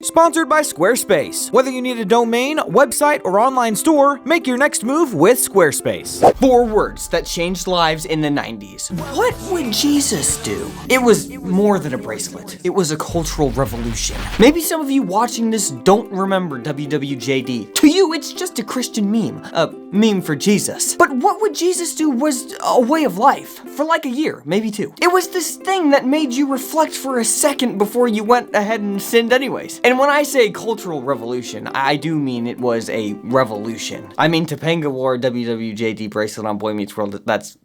Sponsored by Squarespace. Whether you need a domain, website, or online store, make your next move with Squarespace. 4 words that changed lives in the 90s. What would Jesus do? It was more than a bracelet. It was a cultural revolution. Maybe some of you watching this don't remember WWJD. To you, it's just a Christian meme. A meme for Jesus. But what would Jesus do was a way of life. For like a year, maybe 2. It was this thing that made you reflect for a second before you went ahead and sinned anyways. And when I say cultural revolution, I do mean it was a revolution. I mean, Topanga wore a WWJD bracelet on Boy Meets World. That's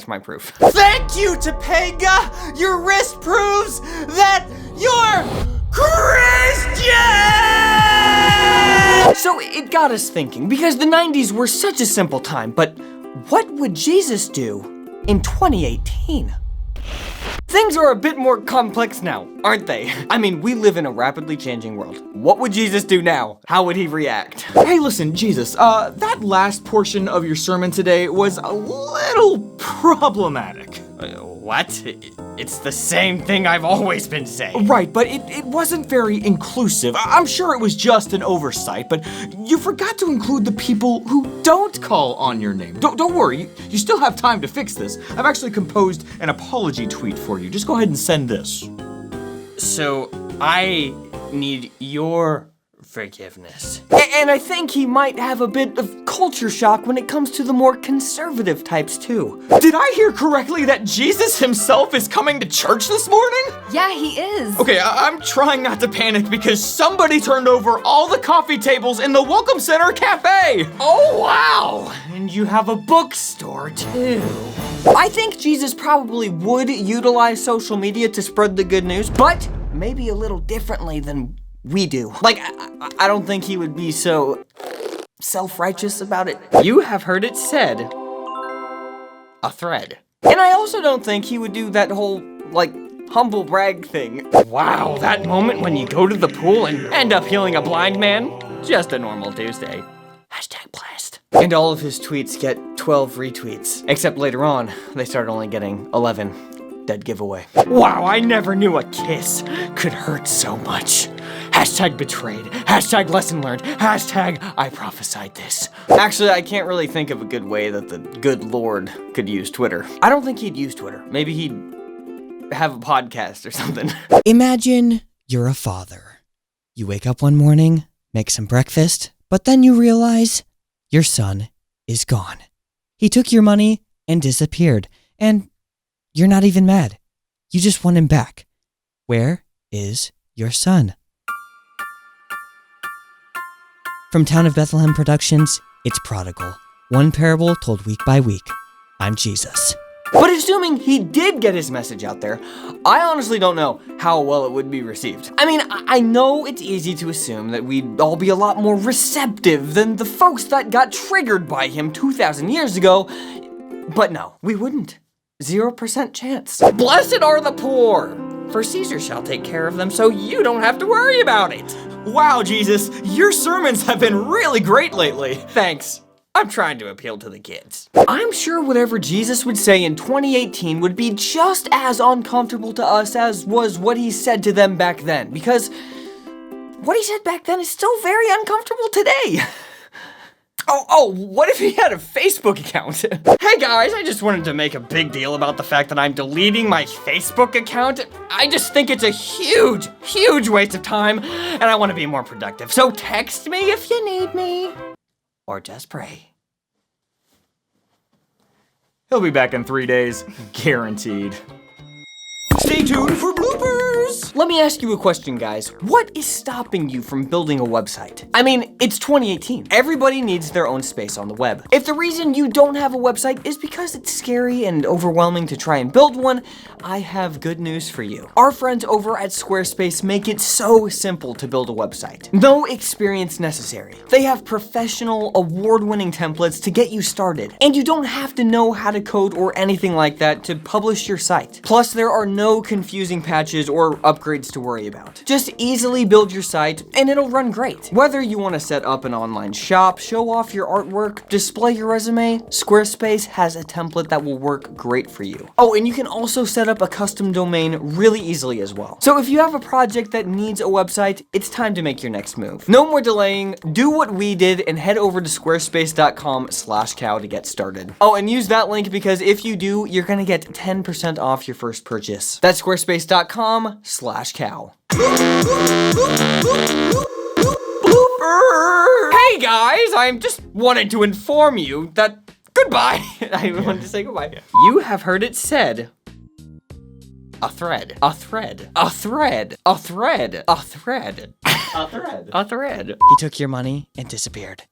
my proof. Thank you, Topanga! Your wrist proves that you're Christian! So it got us thinking, because the 90s were such a simple time, but what would Jesus do in 2018? Things are a bit more complex now, aren't they? I mean, we live in a rapidly changing world. What would Jesus do now? How would he react? Hey, listen, Jesus, that last portion of your sermon today was a little problematic. What? It's the same thing I've always been saying. Right, but it wasn't very inclusive. I'm sure it was just an oversight, but you forgot to include the people who don't call on your name. Don't worry, you still have time to fix this. I've actually composed an apology tweet for you. Just go ahead and send this. So, I need your forgiveness. And I think he might have a bit of culture shock when it comes to the more conservative types too. Did I hear correctly that Jesus himself is coming to church this morning? Yeah, he is. Okay, I'm trying not to panic because somebody turned over all the coffee tables in the Welcome Center Cafe. Oh, wow! And you have a bookstore too. I think Jesus probably would utilize social media to spread the good news, but maybe a little differently than we do. Like, I don't think he would be so self-righteous about it. You have heard it said, a thread. And I also don't think he would do that whole, like, humble brag thing. Wow, that moment when you go to the pool and end up healing a blind man? Just a normal Tuesday. #blessed. And all of his tweets get 12 retweets. Except later on, they start only getting 11. Dead giveaway. Wow, I never knew a kiss could hurt so much. #betrayed. #lesson learned. #I prophesied this. Actually, I can't really think of a good way that the good Lord could use Twitter. I don't think he'd use Twitter. Maybe he'd have a podcast or something. Imagine you're a father. You wake up one morning, make some breakfast, but then you realize your son is gone. He took your money and disappeared, and you're not even mad. You just want him back. Where is your son? From Town of Bethlehem Productions, it's Prodigal. One parable told week by week. I'm Jesus. But assuming he did get his message out there, I honestly don't know how well it would be received. I mean, I know it's easy to assume that we'd all be a lot more receptive than the folks that got triggered by him 2,000 years ago, but no, we wouldn't. 0% chance. Blessed are the poor, for Caesar shall take care of them, so you don't have to worry about it. Wow, Jesus, your sermons have been really great lately. Thanks. I'm trying to appeal to the kids. I'm sure whatever Jesus would say in 2018 would be just as uncomfortable to us as was what he said to them back then, because what he said back then is still very uncomfortable today. Oh, what if he had a Facebook account? Hey guys, I just wanted to make a big deal about the fact that I'm deleting my Facebook account. I just think it's a huge, huge waste of time, and I want to be more productive. So text me if you need me. Or just pray. He'll be back in 3 days, guaranteed. Stay tuned for bloopers! Let me ask you a question, guys. What is stopping you from building a website? I mean, it's 2018. Everybody needs their own space on the web. If the reason you don't have a website is because it's scary and overwhelming to try and build one, I have good news for you. Our friends over at Squarespace make it so simple to build a website. No experience necessary. They have professional, award-winning templates to get you started. And you don't have to know how to code or anything like that to publish your site. Plus, there are no confusing patches or upgrades to worry about. Just easily build your site and it'll run great. Whether you want to set up an online shop, show off your artwork, display your resume, Squarespace has a template that will work great for you. Oh, and you can also set up a custom domain really easily as well. So if you have a project that needs a website, it's time to make your next move. No more delaying, do what we did and head over to squarespace.com/cow to get started. Oh, and use that link because if you do, you're gonna get 10% off your first purchase. That's squarespace.com/cow. Hey guys, I just wanted to inform you that goodbye. I wanted to say goodbye. You have heard it said. A thread. A thread. A thread. A thread. A thread. A thread. A thread. He took your money and disappeared.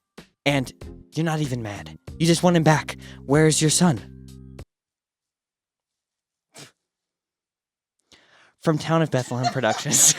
And you're not even mad. You just want him back. Where's your son? From Town of Bethlehem Productions.